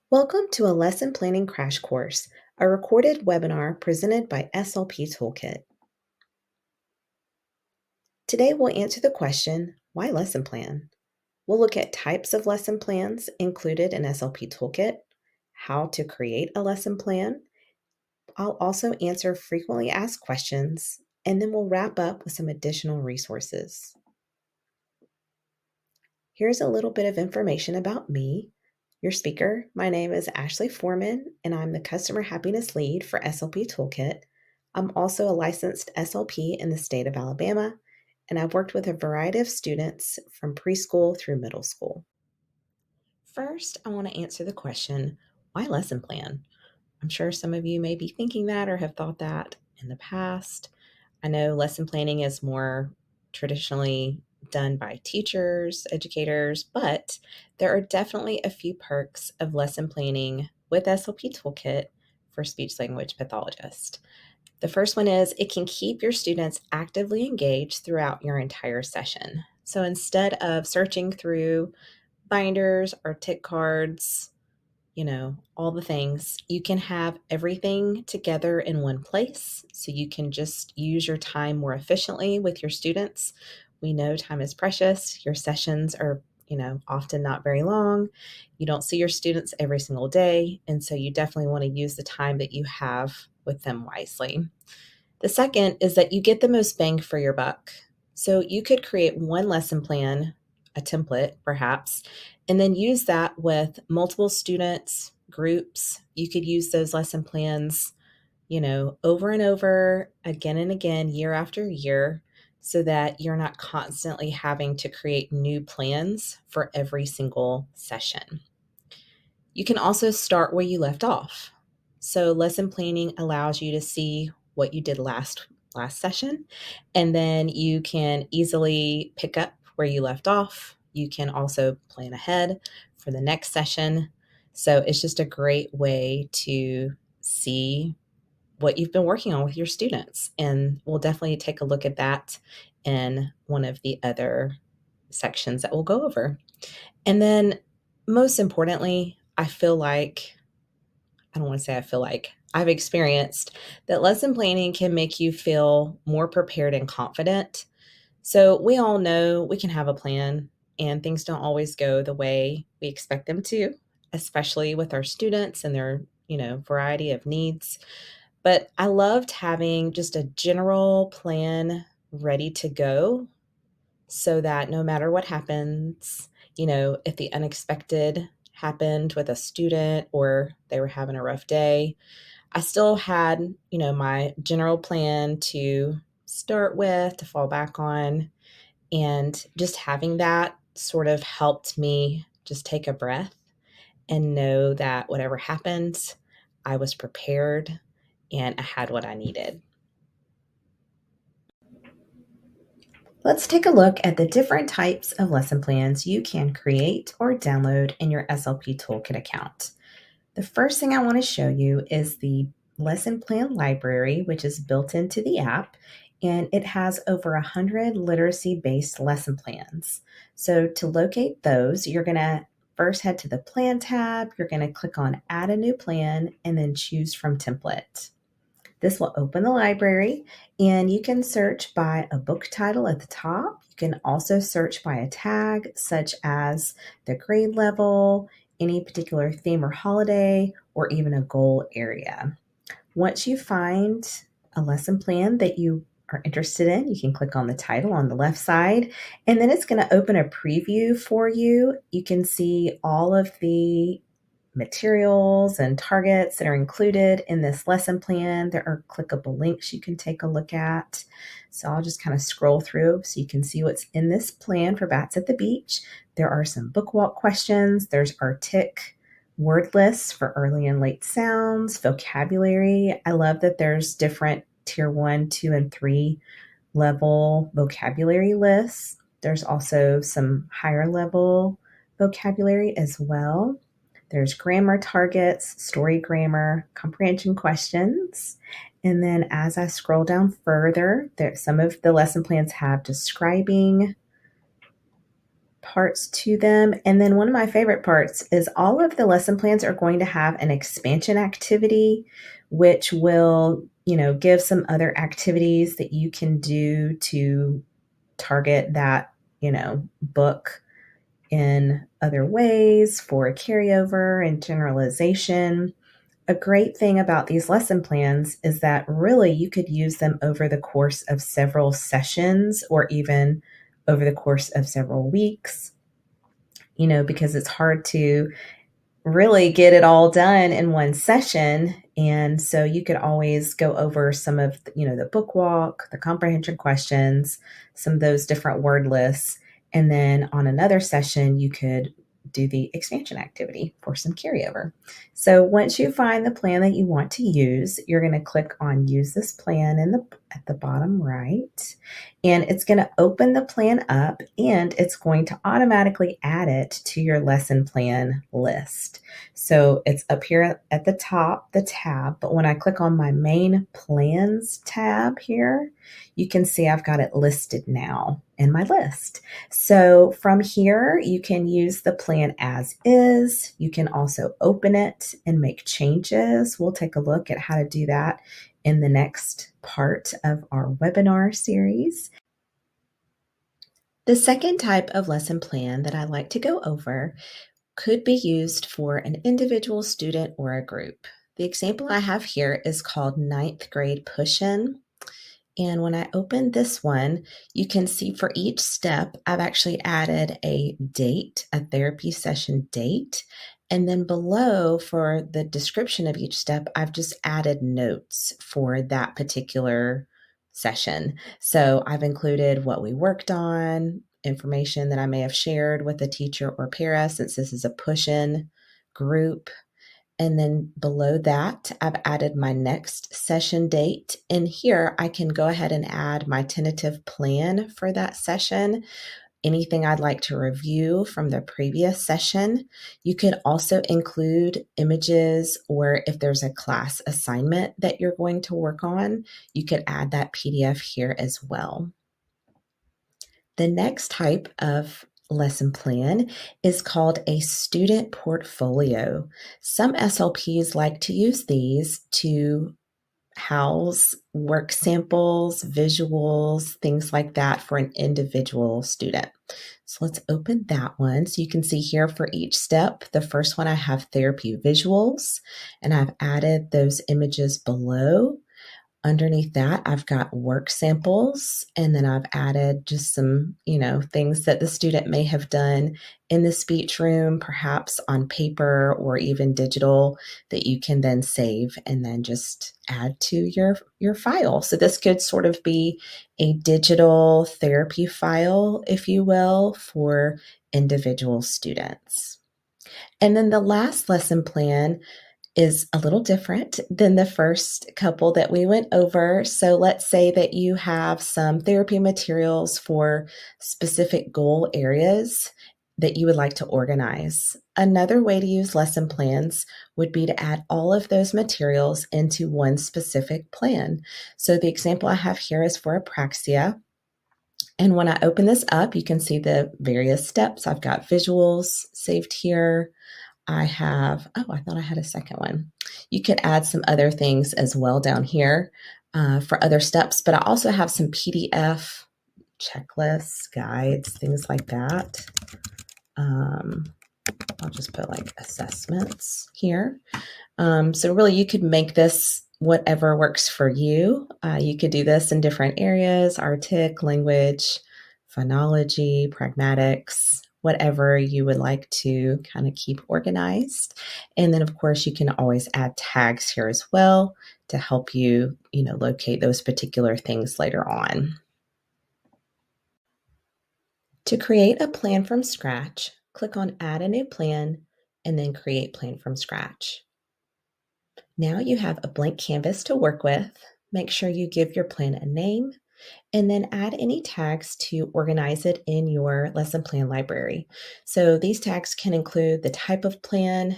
Welcome to a lesson planning crash course, a recorded webinar presented by SLP Toolkit. Today we'll answer the question, why lesson plan? We'll look at types of lesson plans included in SLP Toolkit, how to create a lesson plan. I'll also answer frequently asked questions, and then we'll wrap up with some additional resources. Here's a little bit of information about me. Your speaker, my name is Ashley Foreman, and I'm the Customer Happiness Lead for SLP Toolkit. I'm also a licensed SLP in the state of Alabama, and I've worked with a variety of students from preschool through middle school. First, I want to answer the question, why lesson plan? I'm sure some of you may be thinking that or have thought that in the past. I know lesson planning is more traditionally done by teachers, educators, but there are definitely a few perks of lesson planning with SLP Toolkit for speech language pathologists. The first one is it can keep your students actively engaged throughout your entire session. So instead of searching through binders or tick cards, all the things, you can have everything together in one place so you can just use your time more efficiently with your students. We know time is precious. Your sessions are, often not very long. You don't see your students every single day, and so you definitely want to use the time that you have with them wisely. The second is that you get the most bang for your buck. So you could create one lesson plan, a template perhaps, and then use that with multiple students, groups. You could use those lesson plans, over and over, again and again, year after year, so that you're not constantly having to create new plans for every single session. You can also start where you left off. So lesson planning allows you to see what you did last session, and then you can easily pick up where you left off. You can also plan ahead for the next session. So it's just a great way to see what you've been working on with your students. And we'll definitely take a look at that in one of the other sections that we'll go over. And then most importantly, I've experienced that lesson planning can make you feel more prepared and confident. So we all know we can have a plan and things don't always go the way we expect them to, especially with our students and their, variety of needs. But I loved having just a general plan ready to go so that no matter what happens, if the unexpected happened with a student or they were having a rough day, I still had, my general plan to start with, to fall back on. And just having that sort of helped me just take a breath and know that whatever happens, I was prepared and I had what I needed. Let's take a look at the different types of lesson plans you can create or download in your SLP Toolkit account. The first thing I want to show you is the lesson plan library, which is built into the app, and it has over 100 literacy-based lesson plans. So to locate those, you're going to first head to the Plan tab, you're going to click on Add a New Plan, and then choose from Template. This will open the library, and you can search by a book title at the top. You can also search by a tag, such as the grade level, any particular theme or holiday, or even a goal area. Once you find a lesson plan that you are interested in, you can click on the title on the left side, and then it's going to open a preview for you. You can see all of the materials and targets that are included in this lesson plan. There are clickable links you can take a look at. So I'll just kind of scroll through so you can see what's in this plan for Bats at the Beach. There are some book walk questions. There's our tick word lists for early and late sounds, vocabulary. I love that there's different tier 1, 2, and 3 level vocabulary lists. There's also some higher level vocabulary as well. There's grammar targets, story grammar, comprehension questions. And then as I scroll down further, some of the lesson plans have describing, parts to them. And then one of my favorite parts is all of the lesson plans are going to have an expansion activity, which will, give some other activities that you can do to target that, book in other ways for carryover and generalization. A great thing about these lesson plans is that really you could use them over the course of several sessions or even over the course of several weeks, because it's hard to really get it all done in one session. And so you could always go over some of, the book walk, the comprehension questions, some of those different word lists. And then on another session, you could do the expansion activity for some carryover. So once you find the plan that you want to use, you're going to click on use this plan at the bottom right, and it's going to open the plan up and it's going to automatically add it to your lesson plan list. So it's up here at the top, the tab, but when I click on my main plans tab here, you can see I've got it listed now in my list. So from here, you can use the plan as is. You can also open it and make changes. We'll take a look at how to do that in the next part of our webinar series. The second type of lesson plan that I like to go over could be used for an individual student or a group. The example I have here is called Ninth Grade Push-In. And when I open this one, you can see for each step, I've actually added a date, a therapy session date. And then below for the description of each step, I've just added notes for that particular session. So I've included what we worked on, information that I may have shared with a teacher or para, since this is a push-in group. And then below that, I've added my next session date. And here I can go ahead and add my tentative plan for that session, anything I'd like to review from the previous session. You could also include images, or if there's a class assignment that you're going to work on, you could add that PDF here as well. The next type of lesson plan is called a student portfolio. Some SLPs like to use these to house work samples, visuals, things like that for an individual student. So let's open that one. So you can see here for each step, the first one I have therapy visuals, and I've added those images below. Underneath that, I've got work samples, and then I've added just some, things that the student may have done in the speech room, perhaps on paper or even digital, that you can then save and then just add to your file. So this could sort of be a digital therapy file, if you will, for individual students. And then the last lesson plan is a little different than the first couple that we went over. So let's say that you have some therapy materials for specific goal areas that you would like to organize. Another way to use lesson plans would be to add all of those materials into one specific plan. So the example I have here is for apraxia. And when I open this up, you can see the various steps. I've got visuals saved here. I thought I had a second one. You could add some other things as well down here for other steps, but I also have some PDF checklists, guides, things like that. I'll just put like assessments here. So really you could make this whatever works for you. You could do this in different areas: artic, language, phonology, pragmatics, whatever you would like to kind of keep organized. And then of course you can always add tags here as well to help you, locate those particular things later on. To create a plan from scratch, click on Add a New Plan and then Create Plan from Scratch. Now you have a blank canvas to work with. Make sure you give your plan a name and then add any tags to organize it in your lesson plan library. So these tags can include the type of plan,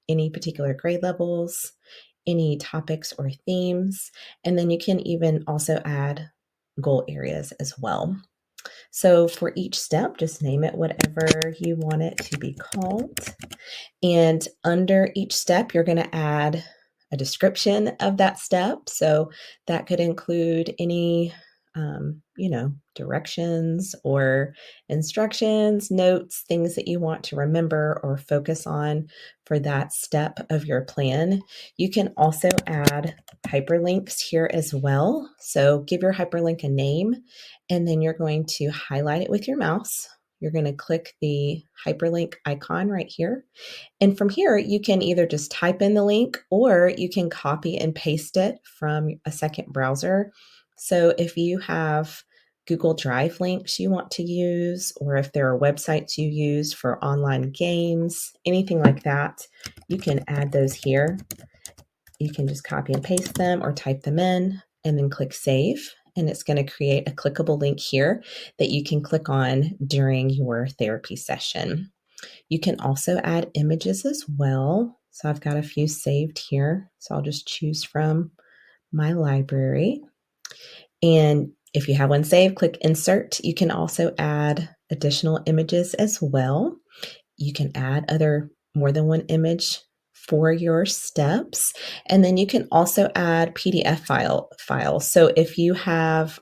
any particular grade levels, any topics or themes, and then you can even also add goal areas as well. So for each step, just name it whatever you want it to be called. And under each step, you're going to add a description of that step. So that could include any, directions or instructions, notes, things that you want to remember or focus on for that step of your plan. You can also add hyperlinks here as well. So give your hyperlink a name, and then you're going to highlight it with your mouse. You're going to click the hyperlink icon right here. And from here, you can either just type in the link or you can copy and paste it from a second browser. So if you have Google Drive links you want to use, or if there are websites you use for online games, anything like that, you can add those here. You can just copy and paste them or type them in and then click save. And it's going to create a clickable link here that you can click on during your therapy session. You can also add images as well. So I've got a few saved here. So I'll just choose from my library. And if you have one saved, click insert. You can also add additional images as well. You can add more than one image for your steps. And then you can also add PDF files. So if you have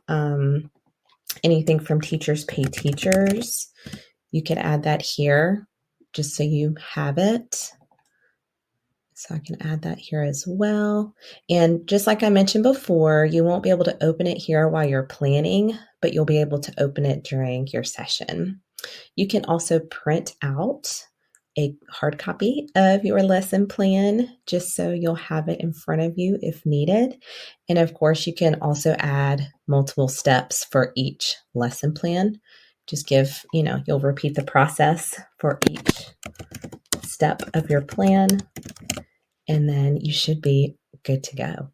anything from Teachers Pay Teachers, you can add that here just so you have it. So I can add that here as well. And just like I mentioned before, you won't be able to open it here while you're planning, but you'll be able to open it during your session. You can also print out a hard copy of your lesson plan just so you'll have it in front of you if needed. And of course, you can also add multiple steps for each lesson plan. Just you'll repeat the process for each step of your plan, and then you should be good to go.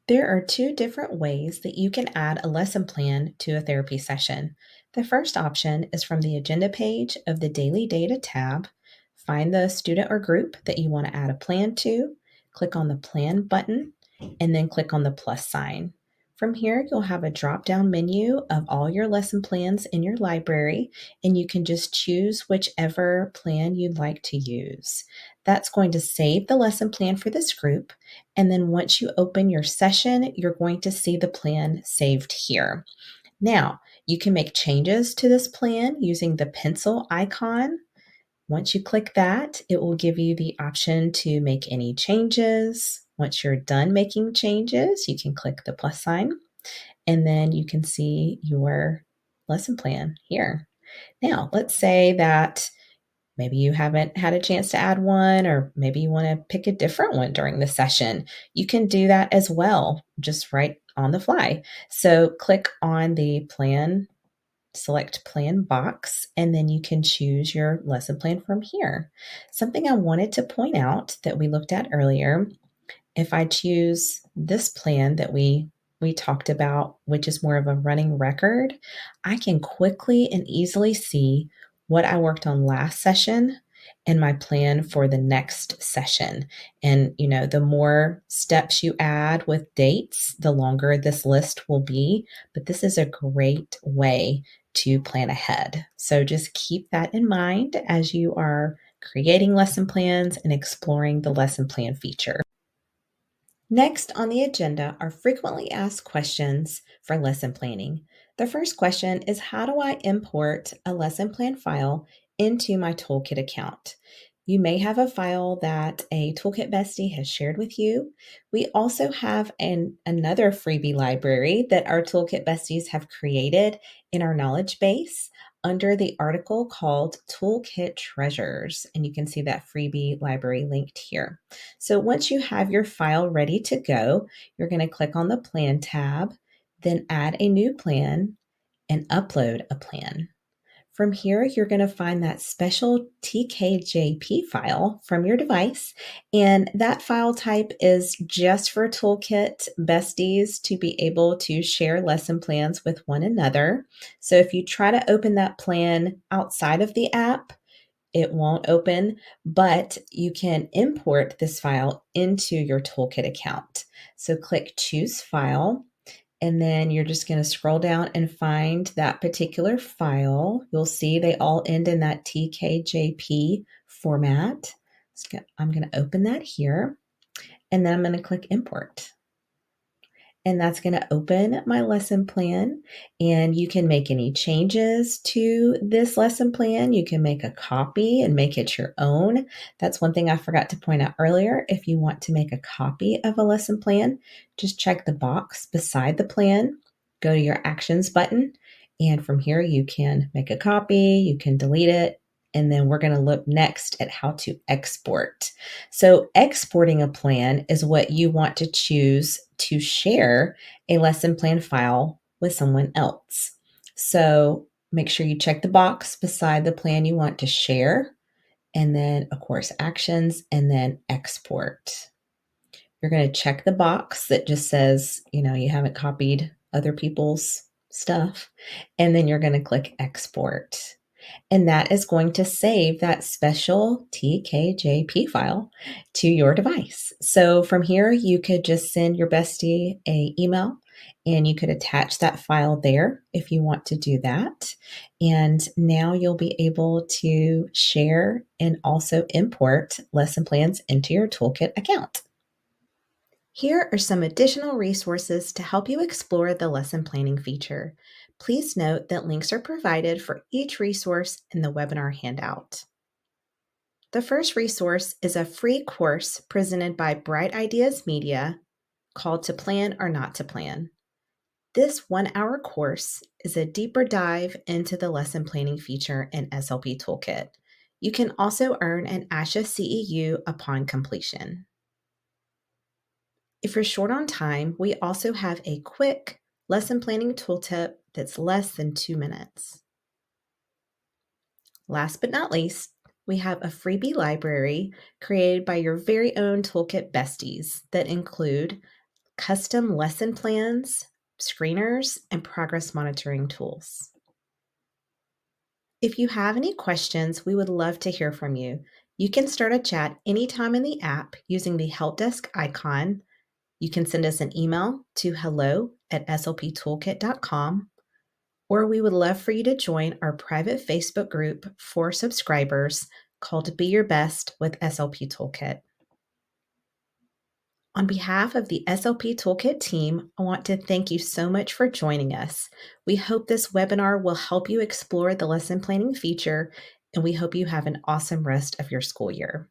There are two different ways that you can add a lesson plan to a therapy session. The first option is from the agenda page of the Daily Data tab. Find the student or group that you want to add a plan to, click on the plan button, and then click on the plus sign. From here, you'll have a drop-down menu of all your lesson plans in your library, and you can just choose whichever plan you'd like to use. That's going to save the lesson plan for this group, and then once you open your session, you're going to see the plan saved here. Now, you can make changes to this plan using the pencil icon. Once you click that, it will give you the option to make any changes. Once you're done making changes, you can click the plus sign, and then you can see your lesson plan here. Now, let's say that maybe you haven't had a chance to add one, or maybe you want to pick a different one during the session. You can do that as well, just right on the fly. So click on the plan, select plan box, and then you can choose your lesson plan from here. Something I wanted to point out that we looked at earlier, if I choose this plan that we talked about, which is more of a running record, I can quickly and easily see what I worked on last session and my plan for the next session. And, the more steps you add with dates, the longer this list will be. But this is a great way to plan ahead. So just keep that in mind as you are creating lesson plans and exploring the lesson plan feature. Next on the agenda are frequently asked questions for lesson planning. The first question is, how do I import a lesson plan file into my Toolkit account? You may have a file that a Toolkit bestie has shared with you. We also have another freebie library that our Toolkit besties have created in our knowledge base under the article called Toolkit Treasures, and you can see that freebie library linked here. So once you have your file ready to go, you're going to click on the Plan tab, then add a new plan and upload a plan. From here, you're going to find that special TKJP file from your device, and that file type is just for Toolkit besties to be able to share lesson plans with one another. So if you try to open that plan outside of the app, it won't open, but you can import this file into your Toolkit account. So click Choose File, And then you're just going to scroll down and find that particular file. You'll see they all end in that TKJP format. I'm going to open that here, and then I'm going to click import. And that's going to open my lesson plan, and you can make any changes to this lesson plan. You can make a copy and make it your own. That's one thing I forgot to point out earlier. If you want to make a copy of a lesson plan, just check the box beside the plan, go to your actions button, and from here you can make a copy, you can delete it, and then we're going to look next at how to export. So exporting a plan is what you want to choose to share a lesson plan file with someone else. So make sure you check the box beside the plan you want to share, and then of course actions, and then export. You're going to check the box that just says, you haven't copied other people's stuff, and then you're going to click export. And that is going to save that special TKJP file to your device. So from here, you could just send your bestie an email, and you could attach that file there if you want to do that. And now you'll be able to share and also import lesson plans into your Toolkit account. Here are some additional resources to help you explore the lesson planning feature. Please note that links are provided for each resource in the webinar handout. The first resource is a free course presented by Bright Ideas Media called To Plan or Not to Plan. This 1-hour course is a deeper dive into the lesson planning feature in SLP Toolkit. You can also earn an ASHA CEU upon completion. If you're short on time, we also have a quick lesson planning tooltip that's less than 2 minutes. Last but not least, we have a freebie library created by your very own Toolkit besties that include custom lesson plans, screeners, and progress monitoring tools. If you have any questions, we would love to hear from you. You can start a chat anytime in the app using the help desk icon. You can send us an email to hello@slptoolkit.com, or we would love for you to join our private Facebook group for subscribers called Be Your Best with SLP Toolkit. On behalf of the SLP Toolkit team, I want to thank you so much for joining us. We hope this webinar will help you explore the lesson planning feature, and we hope you have an awesome rest of your school year.